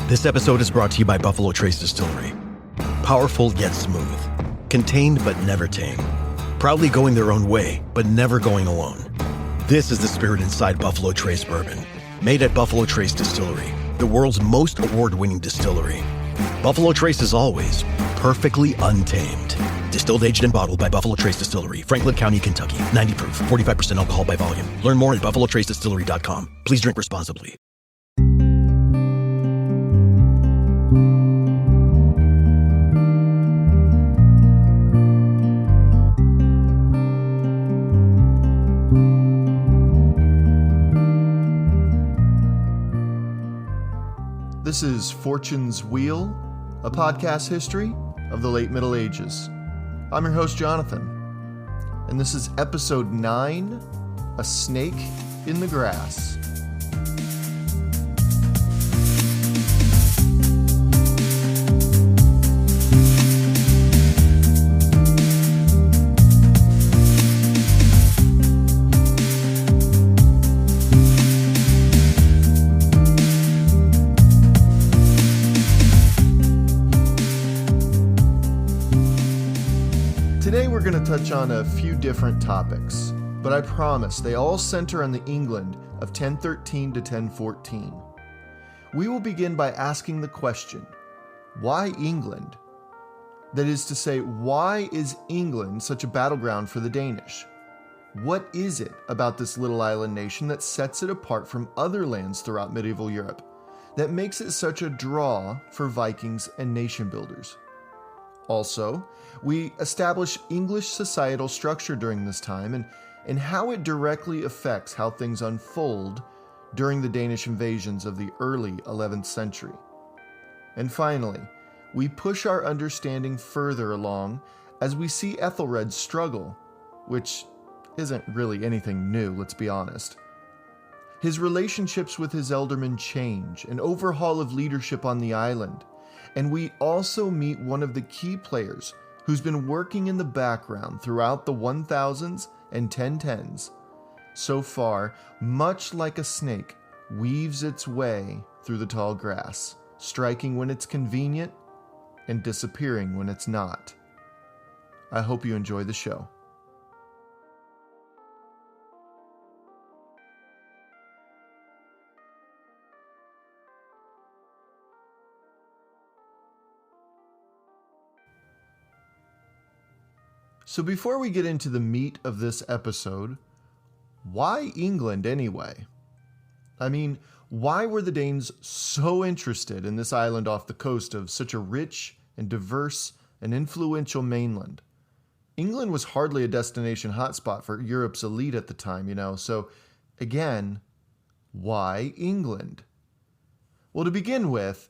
This episode is brought to you by Buffalo Trace Distillery. Powerful yet smooth. Contained but never tame. Proudly going their own way, but never going alone. This is the spirit inside Buffalo Trace Bourbon. Made at Buffalo Trace Distillery, the world's most award-winning distillery. Buffalo Trace is always perfectly untamed. Distilled, aged, and bottled by Buffalo Trace Distillery, Franklin County, Kentucky. 90 proof, 45% alcohol by volume. Learn more at buffalotracedistillery.com. Please drink responsibly. This is Fortune's Wheel, a podcast history of the late Middle Ages. I'm your host, Jonathan, and this is episode 9, A Snake in the Grass. Today we're going to touch on a few different topics, but I promise they all center on the England of 1013 to 1014. We will begin by asking the question, why England? That is to say, why is England such a battleground for the Danish? What is it about this little island nation that sets it apart from other lands throughout medieval Europe, that makes it such a draw for Vikings and nation builders? Also, we establish English societal structure during this time and how it directly affects how things unfold during the Danish invasions of the early 11th century. And finally, we push our understanding further along as we see Aethelred's struggle, which isn't really anything new, let's be honest. His relationships with his ealdormen change, an overhaul of leadership on the island, and we also meet one of the key players who's been working in the background throughout the 1000s and 1010s. So far, much like a snake, weaves its way through the tall grass, striking when it's convenient and disappearing when it's not. I hope you enjoy the show. So before we get into the meat of this episode, why England anyway? I mean, why were the Danes so interested in this island off the coast of such a rich and diverse and influential mainland? England was hardly a destination hotspot for Europe's elite at the time, so again, why England? Well, to begin with,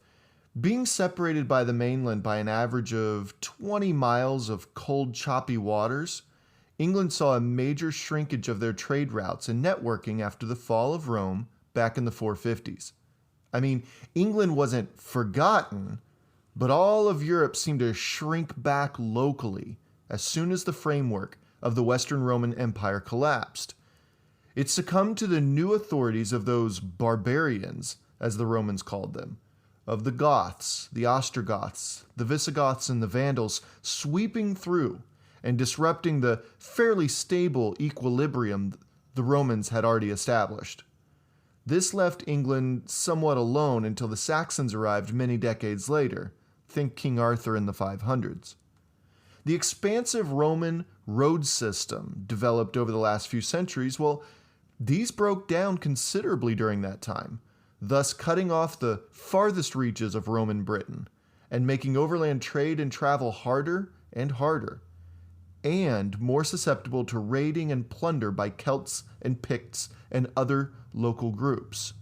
being separated by the mainland by an average of 20 miles of cold, choppy waters, England saw a major shrinkage of their trade routes and networking after the fall of Rome back in the 450s. I mean, England wasn't forgotten, but all of Europe seemed to shrink back locally as soon as the framework of the Western Roman Empire collapsed. It succumbed to the new authorities of those barbarians, as the Romans called them, of the Goths, the Ostrogoths, the Visigoths, and the Vandals sweeping through and disrupting the fairly stable equilibrium the Romans had already established. This left England somewhat alone until the Saxons arrived many decades later. Think King Arthur in the 500s. The expansive Roman road system developed over the last few centuries, well, these broke down considerably during that time, thus cutting off the farthest reaches of Roman Britain and making overland trade and travel harder and harder, and more susceptible to raiding and plunder by Celts and Picts and other local groups.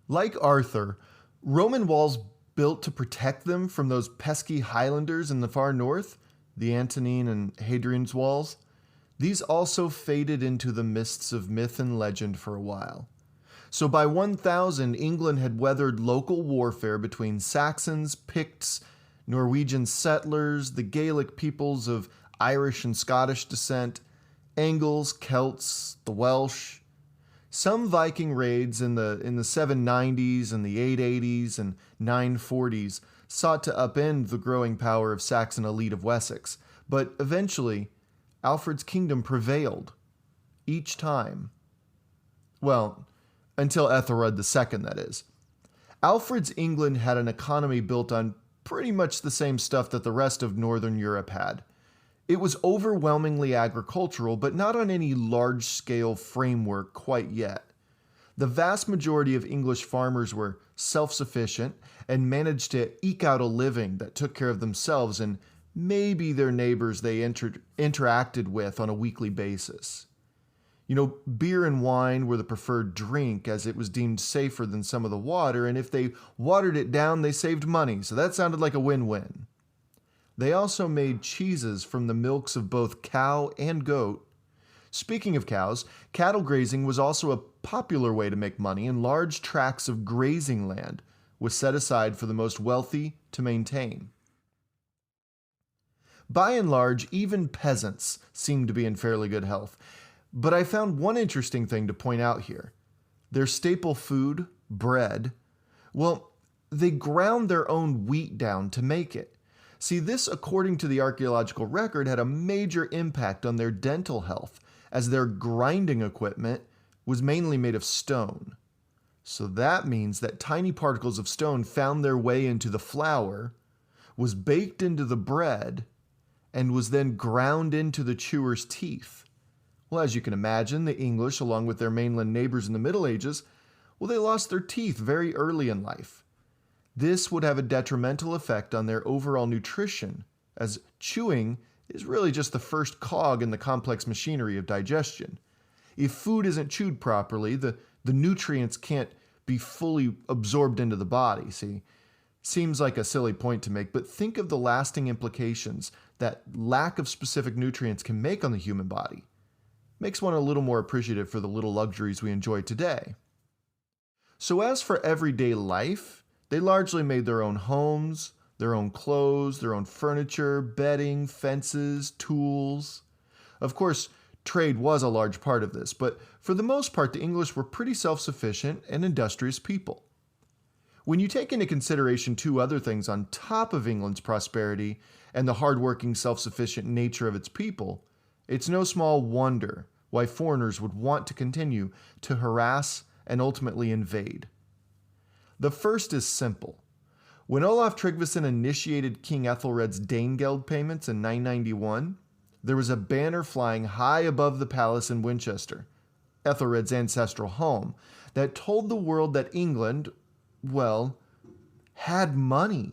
Like Arthur, Roman walls built to protect them from those pesky Highlanders in the far north, the Antonine and Hadrian's walls, these also faded into the mists of myth and legend for a while. So by 1000, England had weathered local warfare between Saxons, Picts, Norwegian settlers, the Gaelic peoples of Irish and Scottish descent, Angles, Celts, the Welsh. Some Viking raids in the 790s and the 880s and 940s sought to upend the growing power of Saxon elite of Wessex, but eventually Alfred's kingdom prevailed. Each time. Well, until Aethelred II, that is. Alfred's England had an economy built on pretty much the same stuff that the rest of Northern Europe had. It was overwhelmingly agricultural, but not on any large-scale framework quite yet. The vast majority of English farmers were self-sufficient and managed to eke out a living that took care of themselves and maybe their neighbors they interacted with on a weekly basis. You know, beer and wine were the preferred drink as it was deemed safer than some of the water, and if they watered it down, they saved money, so that sounded like a win-win. They also made cheeses from the milks of both cow and goat. Speaking of cows, cattle grazing was also a popular way to make money, and large tracts of grazing land was set aside for the most wealthy to maintain. By and large, even peasants seemed to be in fairly good health. But I found one interesting thing to point out here. Their staple food, bread, well, they ground their own wheat down to make it. See, this, according to the archaeological record, had a major impact on their dental health, as their grinding equipment was mainly made of stone. So that means that tiny particles of stone found their way into the flour, was baked into the bread, and was then ground into the chewer's teeth. Well, as you can imagine, the English, along with their mainland neighbors in the Middle Ages, well, they lost their teeth very early in life. This would have a detrimental effect on their overall nutrition, as chewing is really just the first cog in the complex machinery of digestion. If food isn't chewed properly, the nutrients can't be fully absorbed into the body, see? Seems like a silly point to make, but think of the lasting implications that lack of specific nutrients can make on the human body. Makes one a little more appreciative for the little luxuries we enjoy today. So as for everyday life, they largely made their own homes, their own clothes, their own furniture, bedding, fences, tools. Of course, trade was a large part of this, but for the most part, the English were pretty self-sufficient and industrious people. When you take into consideration two other things on top of England's prosperity and the hardworking, self-sufficient nature of its people, it's no small wonder why foreigners would want to continue to harass and ultimately invade. The first is simple. When Olaf Tryggvason initiated King Ethelred's Danegeld payments in 991, there was a banner flying high above the palace in Winchester, Ethelred's ancestral home, that told the world that England, well, had money.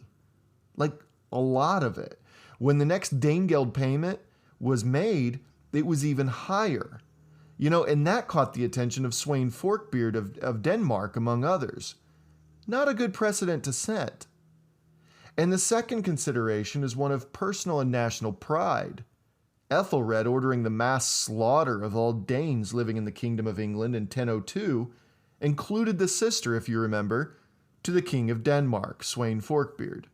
Like, a lot of it. When the next Danegeld payment was made, it was even higher. You know, and that caught the attention of Sweyn Forkbeard of Denmark, among others. Not a good precedent to set. And the second consideration is one of personal and national pride. Ethelred ordering the mass slaughter of all Danes living in the Kingdom of England in 1002 included the sister, if you remember, to the King of Denmark, Sweyn Forkbeard.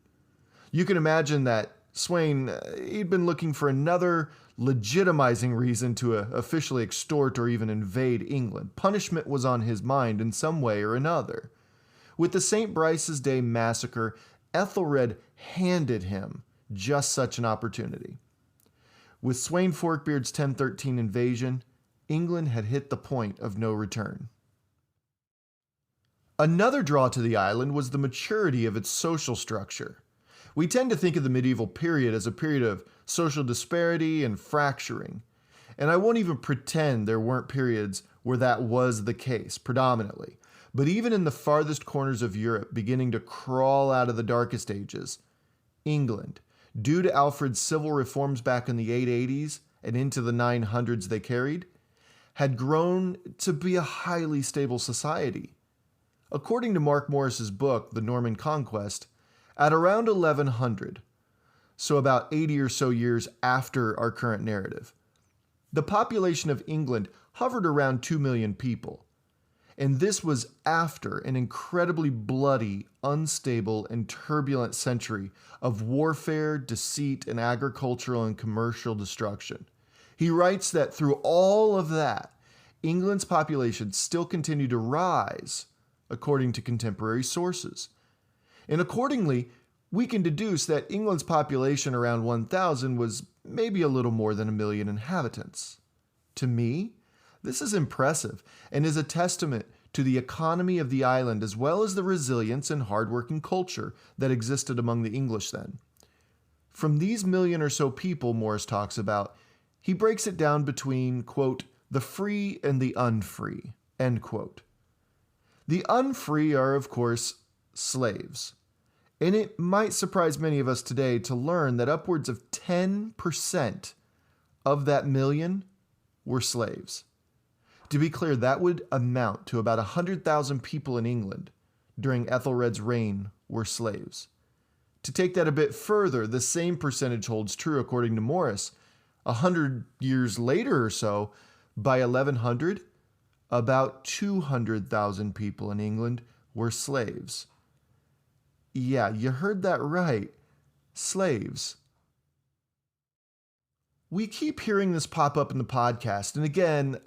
You can imagine that Sweyn, he'd been looking for another legitimizing reason to officially extort or even invade England. Punishment was on his mind in some way or another. With the St. Brice's Day massacre, Ethelred handed him just such an opportunity. With Sweyn Forkbeard's 1013 invasion, England had hit the point of no return. Another draw to the island was the maturity of its social structure. We tend to think of the medieval period as a period of social disparity and fracturing, and I won't even pretend there weren't periods where that was the case, predominantly. But even in the farthest corners of Europe, beginning to crawl out of the darkest ages, England, due to Alfred's civil reforms back in the 880s and into the 900s they carried, had grown to be a highly stable society. According to Mark Morris's book, The Norman Conquest, at around 1100, so about 80 or so years after our current narrative, the population of England hovered around 2 million people. And this was after an incredibly bloody, unstable, and turbulent century of warfare, deceit, and agricultural and commercial destruction. He writes that through all of that, England's population still continued to rise, according to contemporary sources. And accordingly, we can deduce that England's population around 1000 was maybe a little more than 1 million inhabitants. To me, this is impressive and is a testament to the economy of the island as well as the resilience and hardworking culture that existed among the English then. From these million or so people Morris talks about, he breaks it down between, quote, the free and the unfree, end quote. The unfree are, of course, slaves. And it might surprise many of us today to learn that upwards of 10% of that million were slaves. To be clear, that would amount to about 100,000 people in England during Aethelred's reign were slaves. To take that a bit further, the same percentage holds true according to Morris. 100 years later or so, by 1100, about 200,000 people in England were slaves. Yeah, you heard that right. Slaves. We keep hearing this pop up in the podcast, and again,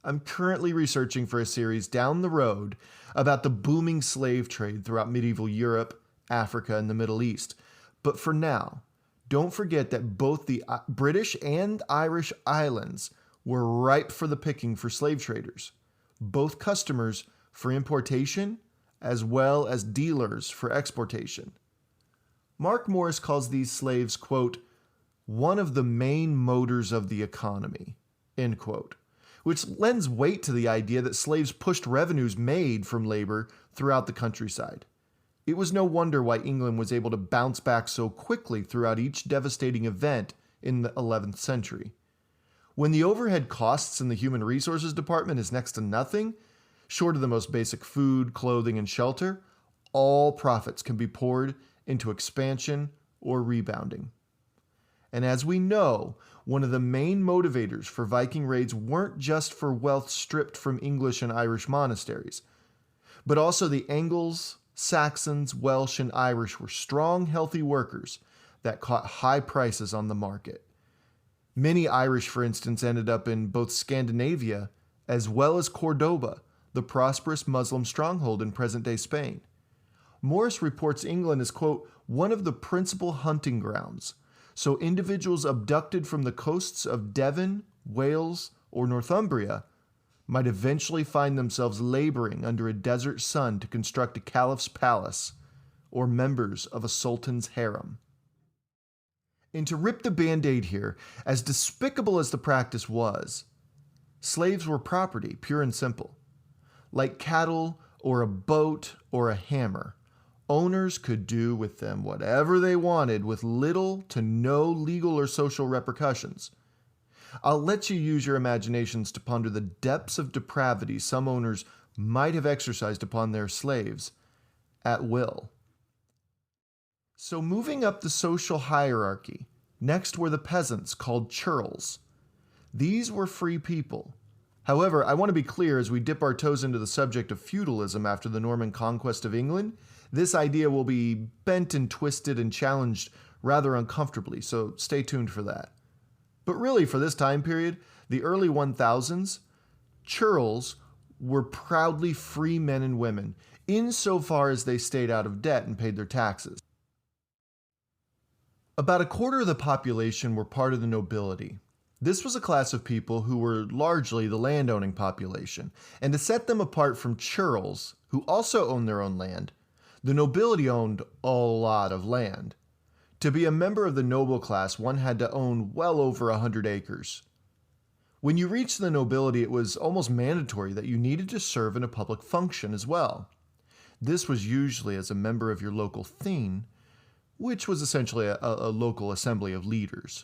I'm currently researching for a series down the road about the booming slave trade throughout medieval Europe, Africa, and the Middle East. But for now, don't forget that both the British and Irish islands were ripe for the picking for slave traders, both customers for importation as well as dealers for exportation. Mark Morris calls these slaves, quote, one of the main motors of the economy, end quote, which lends weight to the idea that slaves pushed revenues made from labor throughout the countryside. It was no wonder why England was able to bounce back so quickly throughout each devastating event in the 11th century. When the overhead costs in the human resources department is next to nothing, short of the most basic food, clothing, and shelter, all profits can be poured into expansion or rebounding. And as we know, one of the main motivators for Viking raids weren't just for wealth stripped from English and Irish monasteries, but also the Angles, Saxons, Welsh, and Irish were strong, healthy workers that caught high prices on the market. Many Irish, for instance, ended up in both Scandinavia as well as Cordoba, the prosperous Muslim stronghold in present-day Spain. Morris reports England as, quote, one of the principal hunting grounds, so individuals abducted from the coasts of Devon, Wales, or Northumbria might eventually find themselves laboring under a desert sun to construct a caliph's palace or members of a sultan's harem. And to rip the band-aid here, as despicable as the practice was, slaves were property, pure and simple. Like cattle or a boat or a hammer, owners could do with them whatever they wanted with little to no legal or social repercussions. I'll let you use your imaginations to ponder the depths of depravity some owners might have exercised upon their slaves at will. So moving up the social hierarchy, next were the peasants called churls. These were free people. However, I want to be clear as we dip our toes into the subject of feudalism after the Norman conquest of England, this idea will be bent and twisted and challenged rather uncomfortably, so stay tuned for that. But really, for this time period, the early 1000s, churls were proudly free men and women, insofar as they stayed out of debt and paid their taxes. About a quarter of the population were part of the nobility. This was a class of people who were largely the landowning population, and to set them apart from churls, who also owned their own land, the nobility owned a lot of land. To be a member of the noble class, one had to own well over 100 acres. When you reached the nobility, it was almost mandatory that you needed to serve in a public function as well. This was usually as a member of your local thing, which was essentially a local assembly of leaders.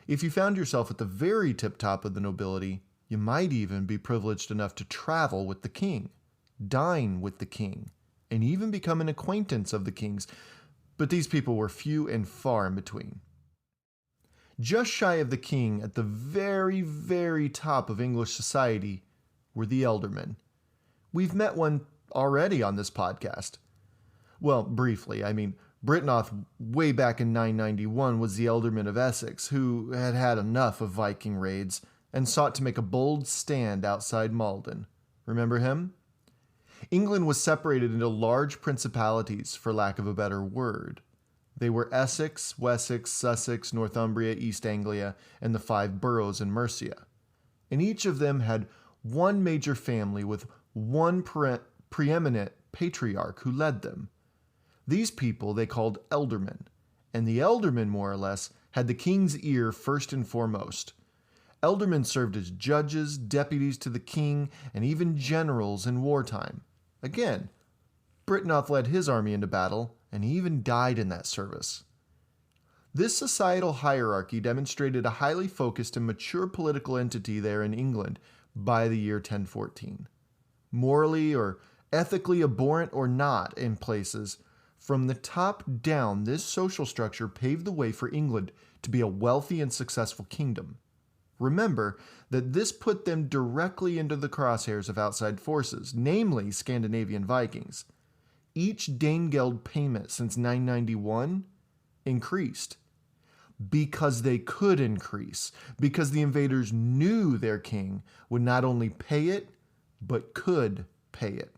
If you found yourself at the very tip-top of the nobility, you might even be privileged enough to travel with the king, dine with the king, and even become an acquaintance of the king's, but these people were few and far in between. Just shy of the king, at the very, very top of English society, were the ealdormen. We've met one already on this podcast. Well, briefly, Britnoth, way back in 991, was the ealdorman of Essex, who had had enough of Viking raids and sought to make a bold stand outside Malden. Remember him? England was separated into large principalities, for lack of a better word. They were Essex, Wessex, Sussex, Northumbria, East Anglia, and the 5 boroughs in Mercia. And each of them had one major family with one preeminent patriarch who led them. These people they called ealdormen, and the ealdormen, more or less, had the king's ear first and foremost. Ealdormen served as judges, deputies to the king, and even generals in wartime. Again, Britnoth led his army into battle, and he even died in that service. This societal hierarchy demonstrated a highly focused and mature political entity there in England by the year 1014. Morally or ethically abhorrent or not in places, from the top down, this social structure paved the way for England to be a wealthy and successful kingdom. Remember that this put them directly into the crosshairs of outside forces, namely Scandinavian Vikings. Each Danegeld payment since 991 increased because they could increase, because the invaders knew their king would not only pay it, but could pay it.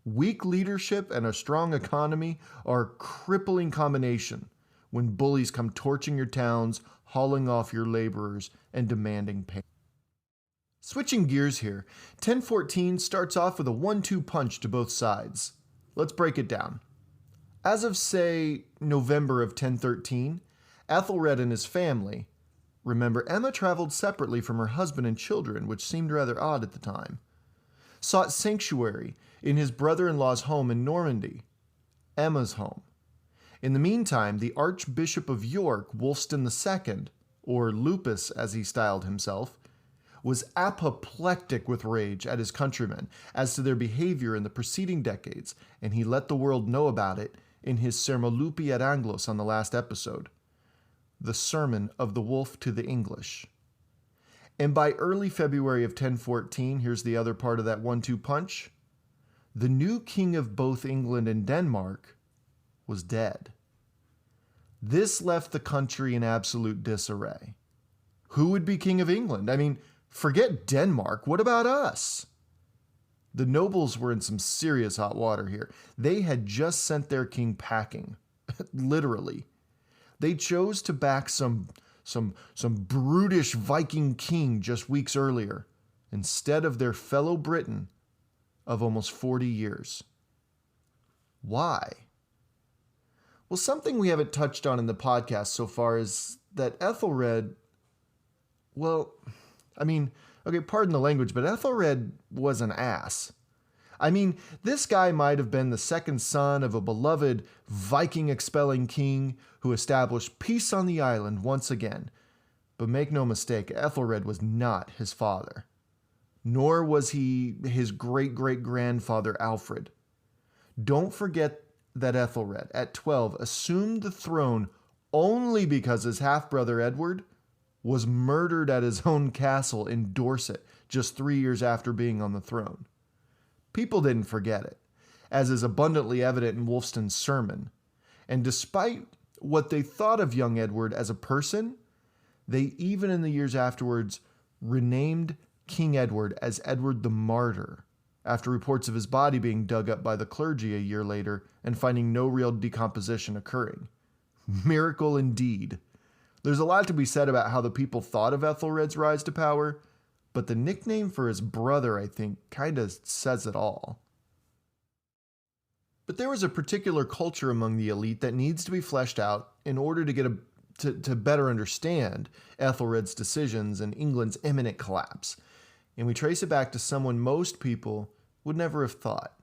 Weak leadership and a strong economy are a crippling combination when bullies come torching your towns, hauling off your laborers, and demanding pay. Switching gears here, 1014 starts off with a 1-2 punch to both sides. Let's break it down. As of, say, November of 1013, Aethelred and his family, remember Emma traveled separately from her husband and children, which seemed rather odd at the time, sought sanctuary in his brother-in-law's home in Normandy, Emma's home. In the meantime, the Archbishop of York, Wulfstan II, or Lupus as he styled himself, was apoplectic with rage at his countrymen as to their behavior in the preceding decades, and he let the world know about it in his Sermolupi ad Anglos on the last episode, the Sermon of the Wolf to the English. And by early February of 1014, here's the other part of that 1-2 punch, the new king of both England and Denmark was dead. This left the country in absolute disarray. Who would be king of England? I mean, forget Denmark, what about us? The nobles were in some serious hot water here. They had just sent their king packing, literally. They chose to back some brutish Viking king just weeks earlier, instead of their fellow Briton of almost 40 years. Why? Well, something we haven't touched on in the podcast so far is that Aethelred, well, I mean, okay, pardon the language, but Aethelred was an ass. I mean, this guy might have been the second son of a beloved Viking-expelling king who established peace on the island once again. But make no mistake, Aethelred was not his father. Nor was he his great-great-grandfather Alfred. Don't forget that Aethelred, at 12, assumed the throne only because his half-brother Edward was murdered at his own castle in Dorset just 3 years after being on the throne. People didn't forget it, as is abundantly evident in Wulfstan's sermon. And despite what they thought of young Edward as a person, they even in the years afterwards renamed King Edward as Edward the Martyr, after reports of his body being dug up by the clergy a year later and finding no real decomposition occurring. Miracle indeed. There's a lot to be said about how the people thought of Ethelred's rise to power, but the nickname for his brother, I think, kind of says it all. But there was a particular culture among the elite that needs to be fleshed out in order to get to better understand Ethelred's decisions and England's imminent collapse. And we trace it back to someone most people would never have thought.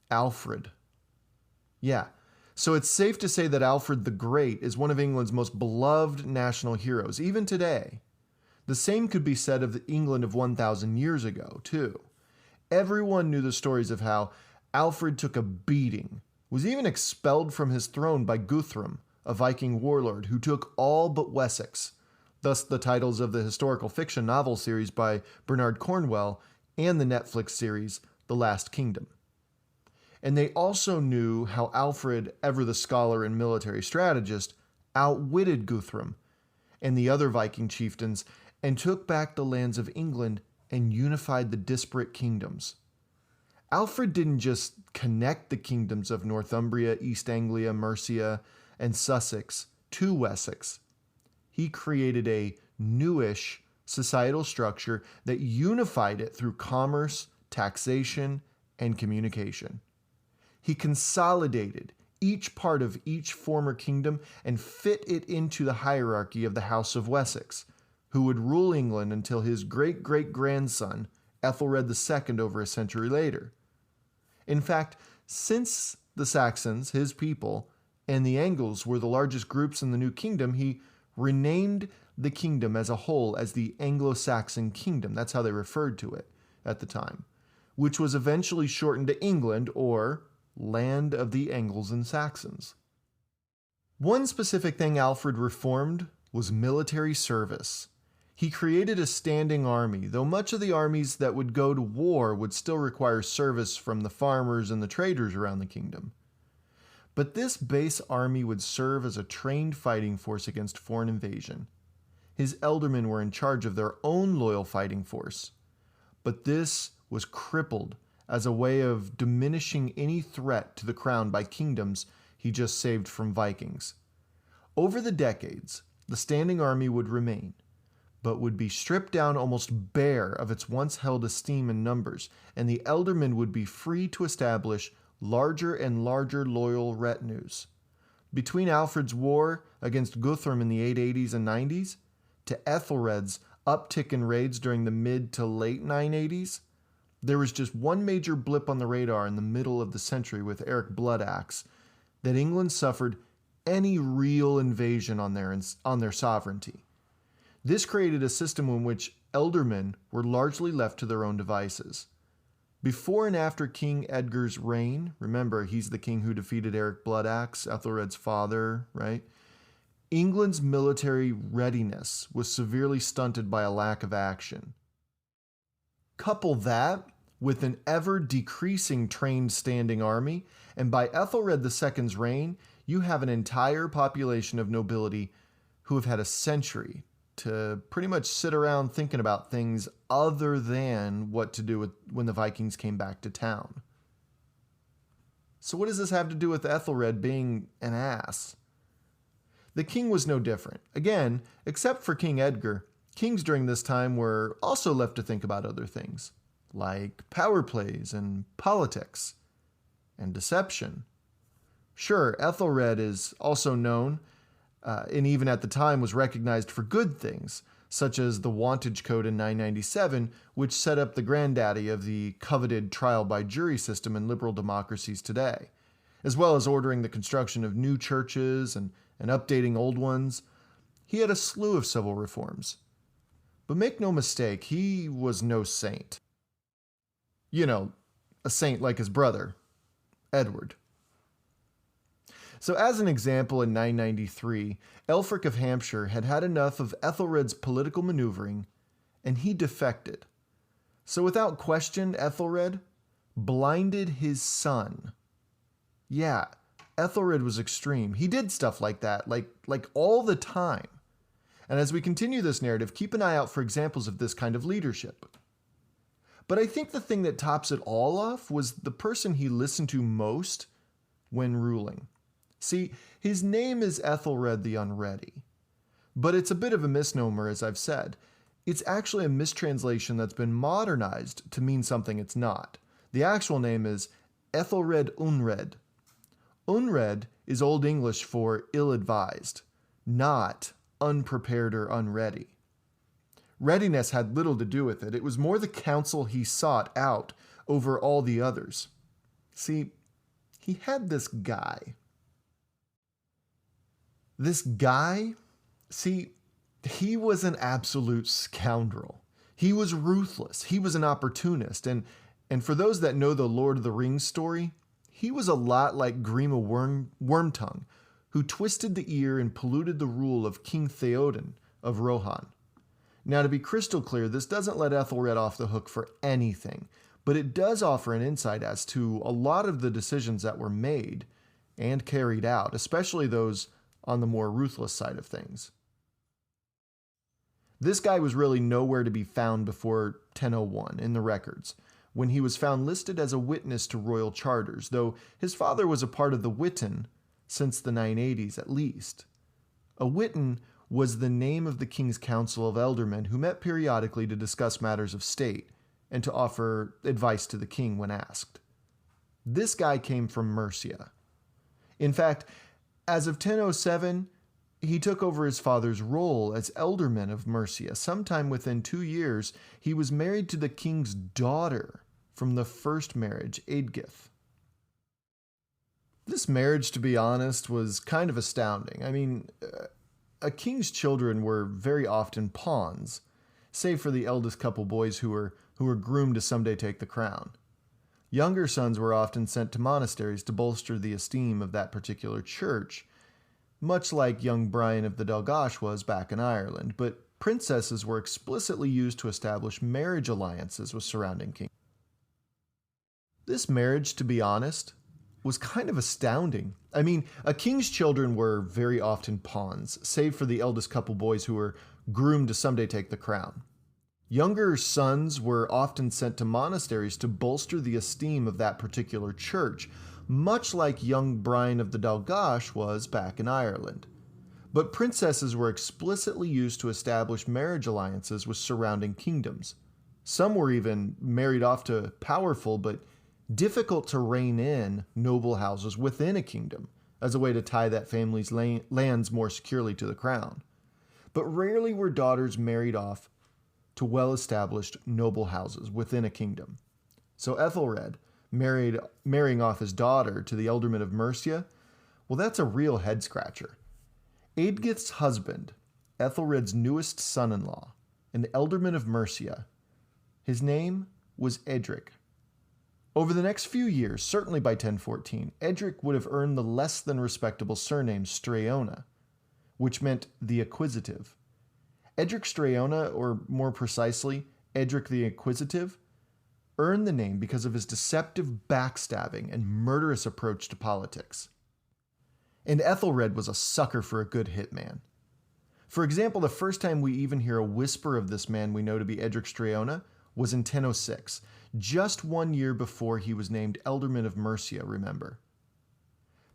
Alfred. Yeah, so it's safe to say that Alfred the Great is one of England's most beloved national heroes, even today. The same could be said of the England of 1,000 years ago, too. Everyone knew the stories of how Alfred took a beating, was even expelled from his throne by Guthrum, a Viking warlord who took all but Wessex, thus the titles of the historical fiction novel series by Bernard Cornwell and the Netflix series The Last Kingdom. And they also knew how Alfred, ever the scholar and military strategist, outwitted Guthrum and the other Viking chieftains and took back the lands of England and unified the disparate kingdoms. Alfred didn't just connect the kingdoms of Northumbria, East Anglia, Mercia, and Sussex to Wessex. He created a newish societal structure that unified it through commerce, taxation, and communication. He consolidated each part of each former kingdom and fit it into the hierarchy of the House of Wessex, who would rule England until his great-great-grandson, Aethelred II, over a century later. In fact, since the Saxons, his people, and the Angles were the largest groups in the new kingdom, he renamed the kingdom as a whole as the Anglo-Saxon Kingdom. That's how they referred to it at the time, which was eventually shortened to England, or Land of the Angles and Saxons. One specific thing Alfred reformed was military service. He created a standing army, though much of the armies that would go to war would still require service from the farmers and the traders around the kingdom. But this base army would serve as a trained fighting force against foreign invasion. His ealdormen were in charge of their own loyal fighting force, but this was crippled as a way of diminishing any threat to the crown by kingdoms he just saved from Vikings. Over the decades, the standing army would remain, but would be stripped down almost bare of its once held esteem and numbers, and the ealdormen would be free to establish larger and larger loyal retinues. Between Alfred's war against Guthrum in the 880s and 90s, to Aethelred's uptick in raids during the mid to late 980s, there was just one major blip on the radar in the middle of the century with Eric Bloodaxe, that England suffered any real invasion on their sovereignty. This created a system in which ealdormen were largely left to their own devices. Before and after King Edgar's reign, remember, he's the king who defeated Eric Bloodaxe, Ethelred's father, right? England's military readiness was severely stunted by a lack of action. Couple that with an ever-decreasing trained standing army, and by Aethelred II's reign, you have an entire population of nobility who have had a century to pretty much sit around thinking about things other than what to do when the Vikings came back to town. So what does this have to do with Aethelred being an ass? The king was no different. Again, except for King Edgar, kings during this time were also left to think about other things, like power plays and politics and deception. Sure, Aethelred is also known, and even at the time was recognized for good things, such as the Wantage Code in 997, which set up the granddaddy of the coveted trial by jury system in liberal democracies today, as well as ordering the construction of new churches and updating old ones. He had a slew of civil reforms. But make no mistake, he was no saint. You know, a saint like his brother, Edward. So as an example, in 993, Elfric of Hampshire had had enough of Ethelred's political maneuvering, and he defected. So without question, Ethelred blinded his son. Yeah, Ethelred was extreme. He did stuff like that, like all the time. And as we continue this narrative, keep an eye out for examples of this kind of leadership. But I think the thing that tops it all off was the person he listened to most when ruling. See, his name is Aethelred the Unready, but it's a bit of a misnomer, as I've said. It's actually a mistranslation that's been modernized to mean something it's not. The actual name is Aethelred Unred. Unred is Old English for ill-advised, not unprepared or unready. Readiness had little to do with it. It was more the counsel he sought out over all the others. See, he had this guy. He was an absolute scoundrel. He was ruthless. He was an opportunist. And for those that know the Lord of the Rings story, he was a lot like Grima Wormtongue, who twisted the ear and polluted the rule of King Theoden of Rohan. Now, to be crystal clear, this doesn't let Ethelred off the hook for anything, but it does offer an insight as to a lot of the decisions that were made and carried out, especially those on the more ruthless side of things. This guy was really nowhere to be found before 1001 in the records, when he was found listed as a witness to royal charters, though his father was a part of the Witan since the 980s at least. A Witan was the name of the king's council of ealdormen who met periodically to discuss matters of state and to offer advice to the king when asked. This guy came from Mercia. In fact, as of 1007, he took over his father's role as ealdorman of Mercia. Sometime within 2 years, he was married to the king's daughter from the first marriage, Eadgith. This marriage, to be honest, was kind of astounding. I mean, a king's children were very often pawns, save for the eldest couple boys who were groomed to someday take the crown. Younger sons were often sent to monasteries to bolster the esteem of that particular church, much like young Brian of the Dalgash was back in Ireland, but princesses were explicitly used to establish marriage alliances with surrounding kings. This marriage, to be honest, was kind of astounding. I mean, a king's children were very often pawns, save for the eldest couple boys who were groomed to someday take the crown. Younger sons were often sent to monasteries to bolster the esteem of that particular church, much like young Brian of the Dalgash was back in Ireland. But princesses were explicitly used to establish marriage alliances with surrounding kingdoms. Some were even married off to powerful but difficult to rein in noble houses within a kingdom as a way to tie that family's lands more securely to the crown. But rarely were daughters married off to well-established noble houses within a kingdom. So Aethelred marrying off his daughter to the ealdorman of Mercia, well, that's a real head-scratcher. Eadgith's husband, Aethelred's newest son-in-law, an ealdorman of Mercia, his name was Eadric. Over the next few years, certainly by 1014, Eadric would have earned the less than respectable surname Streona, which meant the Acquisitive. Eadric Streona, or more precisely, Eadric the Acquisitive, earned the name because of his deceptive backstabbing and murderous approach to politics. And Aethelred was a sucker for a good hitman. For example, the first time we even hear a whisper of this man we know to be Eadric Streona was in 1006, just 1 year before he was named Ealdorman of Mercia, remember.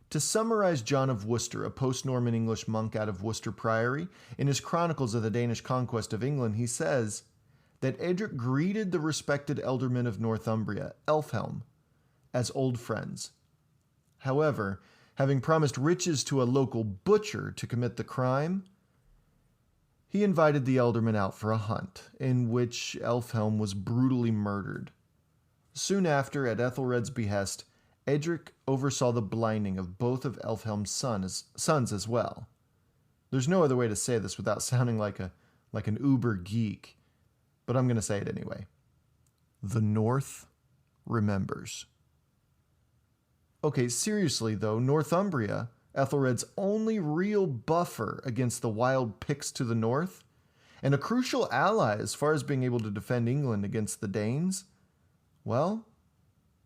To summarize John of Worcester, a post-Norman English monk out of Worcester Priory, in his chronicles of the Danish conquest of England, he says that Eadric greeted the respected ealdorman of Northumbria, Elfhelm, as old friends. However, having promised riches to a local butcher to commit the crime, he invited the ealdorman out for a hunt, in which Elfhelm was brutally murdered. Soon after, at Ethelred's behest, Eadric oversaw the blinding of both of Elfhelm's sons as well. There's no other way to say this without sounding like an uber geek, but I'm going to say it anyway. The North remembers. Okay, seriously though, Northumbria, Ethelred's only real buffer against the wild Picts to the north, and a crucial ally as far as being able to defend England against the Danes, well,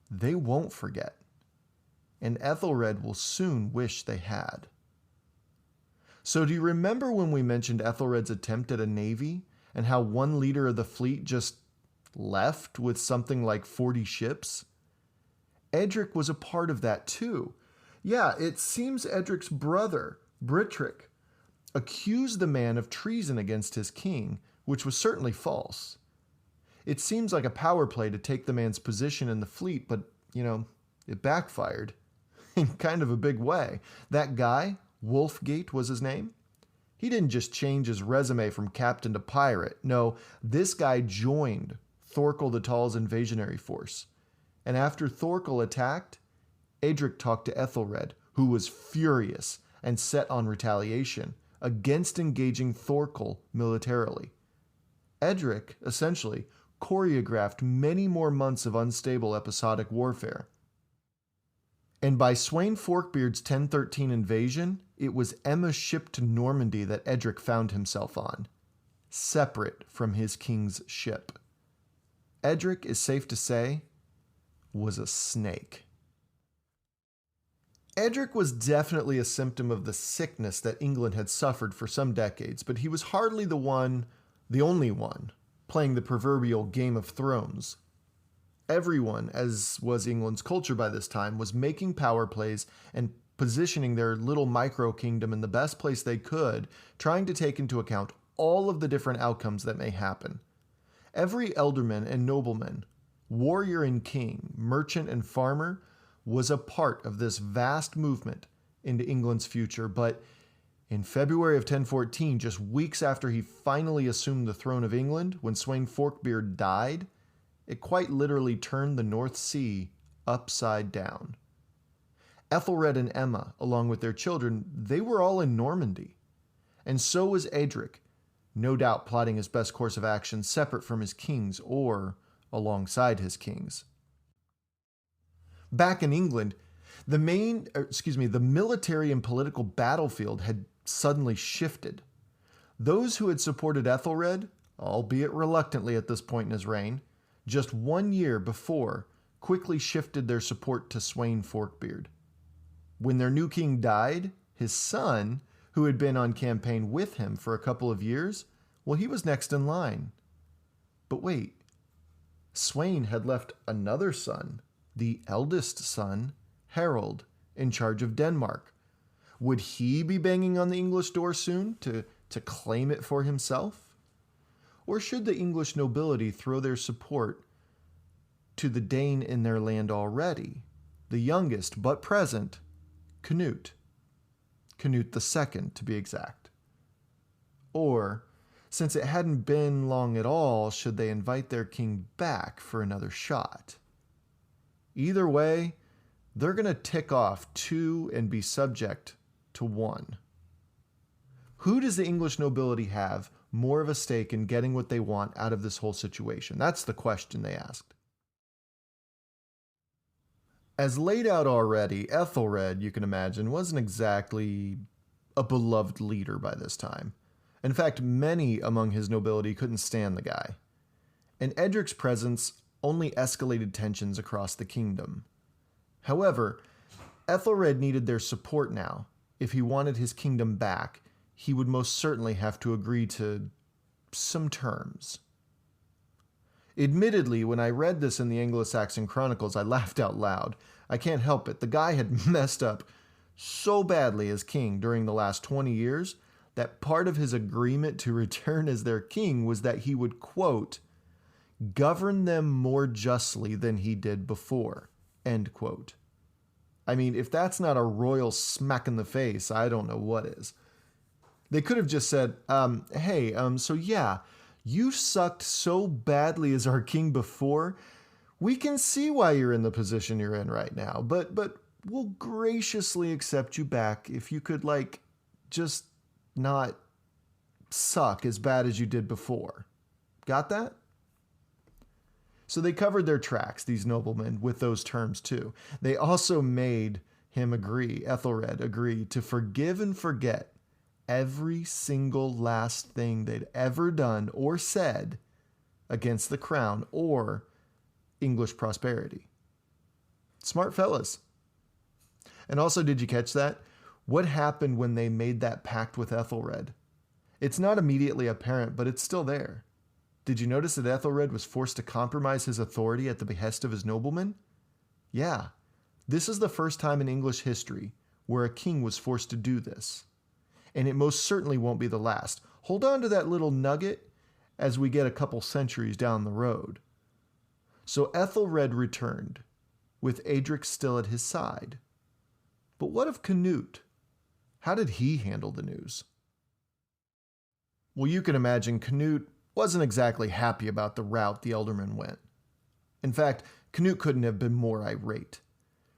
they won't forget. And Ethelred will soon wish they had. So do you remember when we mentioned Ethelred's attempt at a navy and how one leader of the fleet just left with something like 40 ships? Eadric was a part of that too. Yeah, it seems Eadric's brother, Britric, accused the man of treason against his king, which was certainly false. It seems like a power play to take the man's position in the fleet, but, it backfired in kind of a big way. That guy, Wolfgate was his name, he didn't just change his resume from captain to pirate. No, this guy joined Thorkel the Tall's invasionary force. And after Thorkel attacked, Eadric talked to Ethelred, who was furious and set on retaliation against engaging Thorkel militarily. Eadric, essentially, choreographed many more months of unstable episodic warfare. And by Sweyn Forkbeard's 1013 invasion, it was Emma's ship to Normandy that Eadric found himself on, separate from his king's ship. Eadric, is safe to say, was a snake. Eadric was definitely a symptom of the sickness that England had suffered for some decades, but he was hardly the one the only one, playing the proverbial Game of Thrones. Everyone, as was England's culture by this time, was making power plays and positioning their little micro-kingdom in the best place they could, trying to take into account all of the different outcomes that may happen. Every elderman and nobleman, warrior and king, merchant and farmer, was a part of this vast movement into England's future, but in February of 1014, just weeks after he finally assumed the throne of England, when Sweyn Forkbeard died, it quite literally turned the North Sea upside down. Ethelred and Emma, along with their children, they were all in Normandy. And so was Eadric, no doubt plotting his best course of action separate from his kings or alongside his kings. Back in England, the military and political battlefield had suddenly shifted. Those who had supported Ethelred, albeit reluctantly at this point in his reign, just 1 year before, quickly shifted their support to Sweyn Forkbeard. When their new king died, his son, who had been on campaign with him for a couple of years, well, he was next in line. But wait, Sweyn had left another son, the eldest son, Harold, in charge of Denmark. Would he be banging on the English door soon to claim it for himself? Or should the English nobility throw their support to the Dane in their land already, the youngest but present, Canute II to be exact? Or, since it hadn't been long at all, should they invite their king back for another shot? Either way, they're going to tick off 2 and be subject to 1. Who does the English nobility have more of a stake in getting what they want out of this whole situation? That's the question they asked. As laid out already, Ethelred, you can imagine, wasn't exactly a beloved leader by this time. In fact, many among his nobility couldn't stand the guy. And Edric's presence only escalated tensions across the kingdom. However, Ethelred needed their support now. If he wanted his kingdom back, he would most certainly have to agree to some terms. Admittedly, when I read this in the Anglo-Saxon Chronicles, I laughed out loud. I can't help it. The guy had messed up so badly as king during the last 20 years that part of his agreement to return as their king was that he would, quote, govern them more justly than he did before, end quote. I mean, if that's not a royal smack in the face, I don't know what is. They could have just said, so yeah, you sucked so badly as our king before. We can see why you're in the position you're in right now, but we'll graciously accept you back if you could, just not suck as bad as you did before. Got that? So they covered their tracks, these noblemen, with those terms too. They also made him Ethelred agree, to forgive and forget every single last thing they'd ever done or said against the crown or English prosperity. Smart fellas. And also, did you catch that? What happened when they made that pact with Ethelred? It's not immediately apparent, but it's still there. Did you notice that Ethelred was forced to compromise his authority at the behest of his noblemen? Yeah, this is the first time in English history where a king was forced to do this. And it most certainly won't be the last. Hold on to that little nugget as we get a couple centuries down the road. So Ethelred returned, with Eadric still at his side. But what of Canute? How did he handle the news? Well, you can imagine Canute wasn't exactly happy about the route the Eldermen went. In fact, Canute couldn't have been more irate.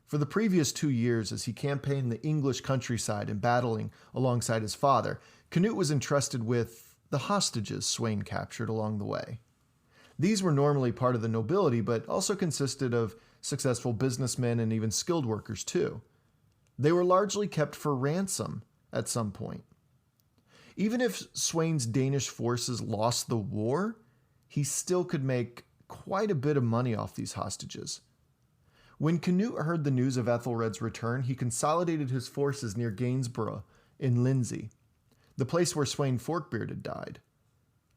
For the previous 2 years, as he campaigned the English countryside and battling alongside his father, Canute was entrusted with the hostages Sweyn captured along the way. These were normally part of the nobility, but also consisted of successful businessmen and even skilled workers too. They were largely kept for ransom at some point. Even if Sweyn's Danish forces lost the war, he still could make quite a bit of money off these hostages. When Canute heard the news of Ethelred's return, he consolidated his forces near Gainsborough in Lindsey, the place where Sweyn Forkbeard had died.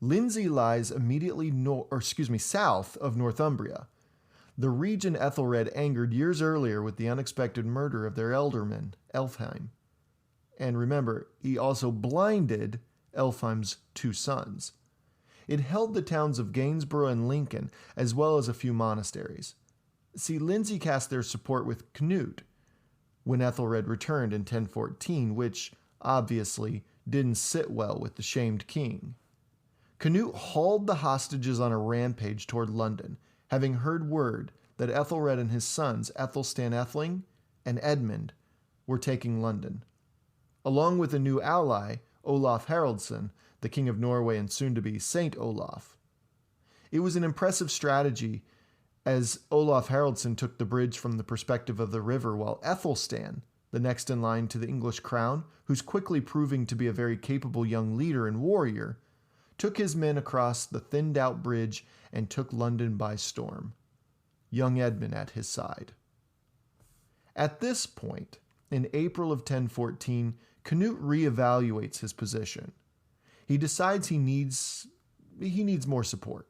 Lindsey lies immediately south of Northumbria, the region Aethelred angered years earlier with the unexpected murder of their elderman, Elfheim. And remember, he also blinded Elfheim's 2 sons. It held the towns of Gainsborough and Lincoln, as well as a few monasteries. See, Lindsey cast their support with Canute when Aethelred returned in 1014, which obviously didn't sit well with the shamed king. Canute hauled the hostages on a rampage toward London, having heard word that Aethelred and his sons, Aethelstan Atheling and Edmund, were taking London. Along with a new ally, Olaf Haraldsson, the King of Norway and soon-to-be Saint Olaf. It was an impressive strategy, as Olaf Haraldsson took the bridge from the perspective of the river, while Aethelstan, the next in line to the English crown, who's quickly proving to be a very capable young leader and warrior, took his men across the thinned-out bridge and took London by storm, young Edmund at his side. At this point, in April of 1014, Canute reevaluates his position. He decides he needs more support.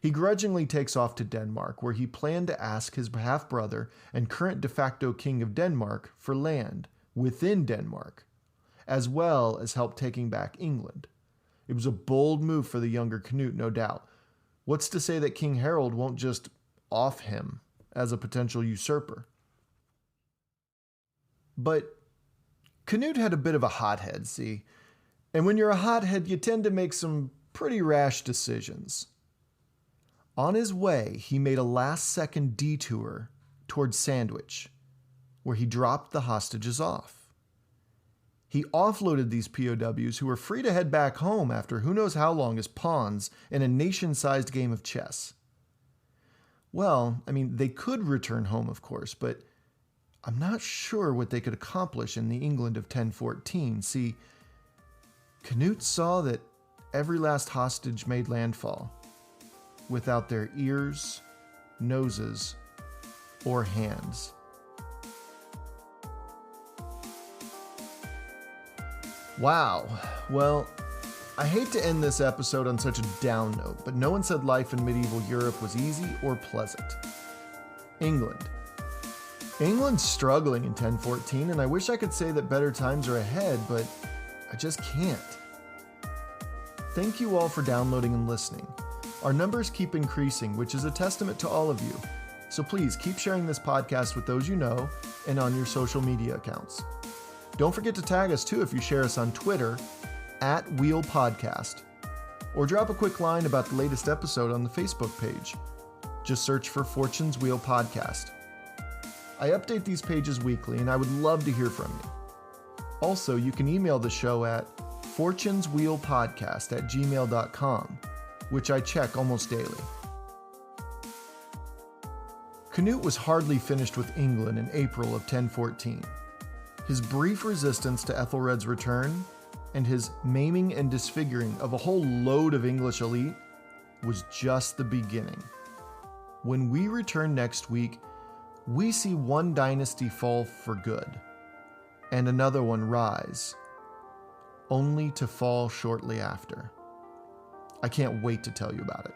He grudgingly takes off to Denmark, where he planned to ask his half-brother and current de facto king of Denmark for land within Denmark, as well as help taking back England. It was a bold move for the younger Canute, no doubt. What's to say that King Harold won't just off him as a potential usurper? But Canute had a bit of a hothead, see? And when you're a hothead, you tend to make some pretty rash decisions. On his way, he made a last-second detour towards Sandwich, where he dropped the hostages off. He offloaded these POWs who were free to head back home after who knows how long as pawns in a nation-sized game of chess. Well, they could return home, of course, but I'm not sure what they could accomplish in the England of 1014. See, Canute saw that every last hostage made landfall without their ears, noses, or hands. Wow. Well, I hate to end this episode on such a down note, but no one said life in medieval Europe was easy or pleasant. England's struggling in 1014, and I wish I could say that better times are ahead, but I just can't. Thank you all for downloading and listening. Our numbers keep increasing, which is a testament to all of you. So please keep sharing this podcast with those you know and on your social media accounts. Don't forget to tag us too if you share us on Twitter @WheelPodcast, or drop a quick line about the latest episode on the Facebook page. Just search for Fortune's Wheel Podcast. I update these pages weekly, and I would love to hear from you. Also, you can email the show at fortuneswheelpodcast@gmail.com, which I check almost daily. Canute was hardly finished with England in April of 1014. His brief resistance to Aethelred's return and his maiming and disfiguring of a whole load of English elite was just the beginning. When we return next week, we see one dynasty fall for good and another one rise, only to fall shortly after. I can't wait to tell you about it.